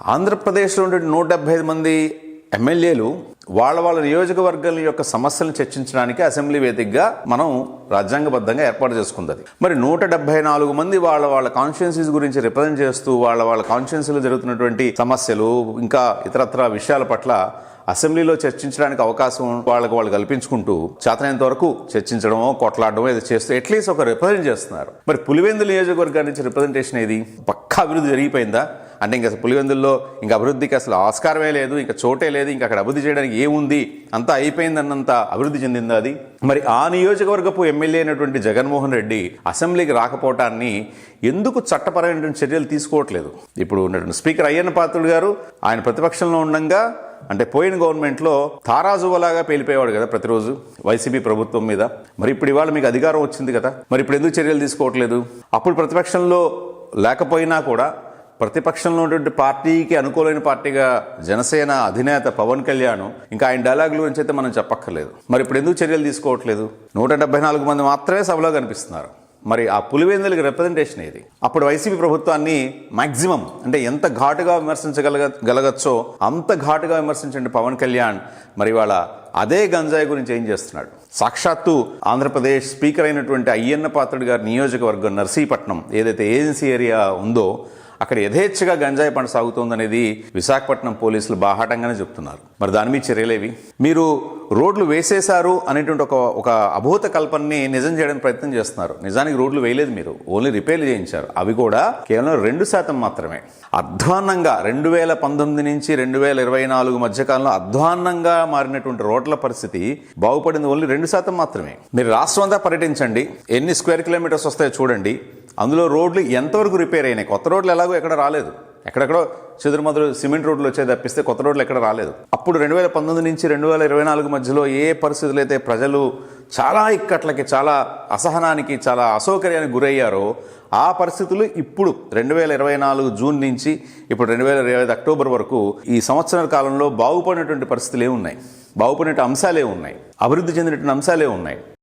ఆంధ్రప్రదేశ్లో ఉండే 175 మంది ఎమ్మెల్యేలు వాళ్ళ నియోజకవర్గాల యొక్క సమస్యలను చర్చించడానికి అసెంబ్లీ వేదికగా మనం రాజ్యాంగబద్ధంగా ఏర్పాటు చేసుకుంది. మరి 174 మంది వాళ్ళ కాన్స్టిట్యున్సీస్ గురించి రిప్రజెంట్ చేస్తూ వాళ్ళ కాన్స్టిట్యున్సీలో జరుగుతున్నటువంటి సమస్యలు ఇంకా ఇతరత్ర విషయాల పట్ల అసెంబ్లీలో చర్చించడానికి అవకాశం వాళ్ళు కల్పించుకుంటూ చేతనైనంత వరకు చర్చించడమో కొట్లాడడమో ఏదో చేస్తూ అట్లీస్ట్ ఒక రిప్రజెంట్ చేస్తున్నారు. మరి పులివెందుల నియోజకవర్గాన్ని నుంచి రిప్రజెంటేషన్ ఏది? పక్కా అభివృద్ధి జరిగిపోయిందా అంటే ఇంకా పులివెందుల్లో ఇంకా అభివృద్ధికి అసలు ఆస్కారమే లేదు, ఇంకా చోటే లేదు, ఇంకా అక్కడ అభివృద్ధి చేయడానికి ఏముంది, అంతా అయిపోయిందన్నంత అభివృద్ధి చెందిందా అది? మరి ఆ నియోజకవర్గపు ఎమ్మెల్యే అయినటువంటి జగన్మోహన్ రెడ్డి అసెంబ్లీకి రాకపోవటాన్ని ఎందుకు చట్టపరమైనటువంటి చర్యలు తీసుకోవట్లేదు? ఇప్పుడు ఉన్నటువంటి స్పీకర్ అయ్యన్న పాత్రుడు గారు ఆయన ప్రతిపక్షంలో ఉండగా అంటే పోయిన గవర్నమెంట్లో తారాజువలాగా పేలిపోయేవాడు కదా ప్రతిరోజు వైసీపీ ప్రభుత్వం మీద. మరి ఇప్పుడు ఇవాళ మీకు అధికారం వచ్చింది కదా, మరి ఇప్పుడు ఎందుకు చర్యలు తీసుకోవట్లేదు? అప్పుడు ప్రతిపక్షంలో లేకపోయినా కూడా ప్రతిపక్షంలో ఉన్నటువంటి పార్టీకి అనుకూలమైన పార్టీగా జనసేన అధినేత పవన్ కళ్యాణ్ ఇంకా ఆయన డైలాగుల గురించి అయితే మనం చెప్పక్కర్లేదు. మరి ఇప్పుడు ఎందుకు చర్యలు తీసుకోవట్లేదు? 174 మంది మాత్రమే సభలో కనిపిస్తున్నారు. మరి ఆ పులివెందులకి రిప్రజెంటేషన్ ఏది? అప్పుడు వైసీపీ ప్రభుత్వాన్ని మాక్సిమం అంటే ఎంత ఘాటుగా విమర్శించగలగచ్చో అంత ఘాటుగా విమర్శించండి పవన్ కళ్యాణ్. మరి వాళ్ళ అదే గంజాయి గురించి ఏం చేస్తున్నాడు? సాక్షాత్తు ఆంధ్రప్రదేశ్ స్పీకర్ అయినటువంటి అయ్యన్న పాత్రుడు గారి నియోజకవర్గం నర్సీపట్నం ఏదైతే ఏజెన్సీ ఏరియా ఉందో అక్కడ యథేచ్ఛగా గంజాయి పంట సాగుతోందనేది విశాఖపట్నం పోలీసులు బాహాటంగానే చెప్తున్నారు. మరి దాని మీద చర్యలేవి? మీరు రోడ్లు వేసేశారు అనేటువంటి ఒక అభూత కల్పనని నిజం చేయడానికి ప్రయత్నం చేస్తున్నారు. నిజానికి రోడ్లు వేయలేదు, మీరు ఓన్లీ రిపేర్లు చేయించారు. అవి కూడా కేవలం 2% మాత్రమే. అధ్వాన్నంగా 2019 నుంచి 2024 మధ్యకాలంలో అధ్వాన్నంగా మారినటువంటి రోడ్ల పరిస్థితి బాగుపడింది ఓన్లీ 2% మాత్రమే. మీరు రాష్ట్రం అంతా పర్యటించండి, ఎన్ని స్క్వేర్ కిలోమీటర్స్ వస్తాయో చూడండి. అందులో రోడ్లు ఎంతవరకు రిపేర్ అయినాయి? కొత్త రోడ్లు ఎలాగో ఎక్కడ రాలేదు, ఎక్కడెక్కడో చెదురుమదురు సిమెంట్ రోడ్లు వచ్చే తప్పిస్తే కొత్త రోడ్లు ఎక్కడ రాలేదు. అప్పుడు 2019 నుంచి 2024 మధ్యలో ఏ పరిస్థితులు అయితే ప్రజలు చాలా ఇక్కట్లకి, చాలా అసహనానికి, చాలా అసౌకర్యానికి గురయ్యారో ఆ పరిస్థితులు ఇప్పుడు 2024 జూన్ నుంచి ఇప్పుడు 2025 అక్టోబర్ వరకు ఈ సంవత్సరాల కాలంలో బాగుపడినటువంటి పరిస్థితులు ఏమున్నాయి? బాగుపడినటువంటి అంశాలే ఉన్నాయి, అభివృద్ధి చెందినటువంటి అంశాలే ఉన్నాయి.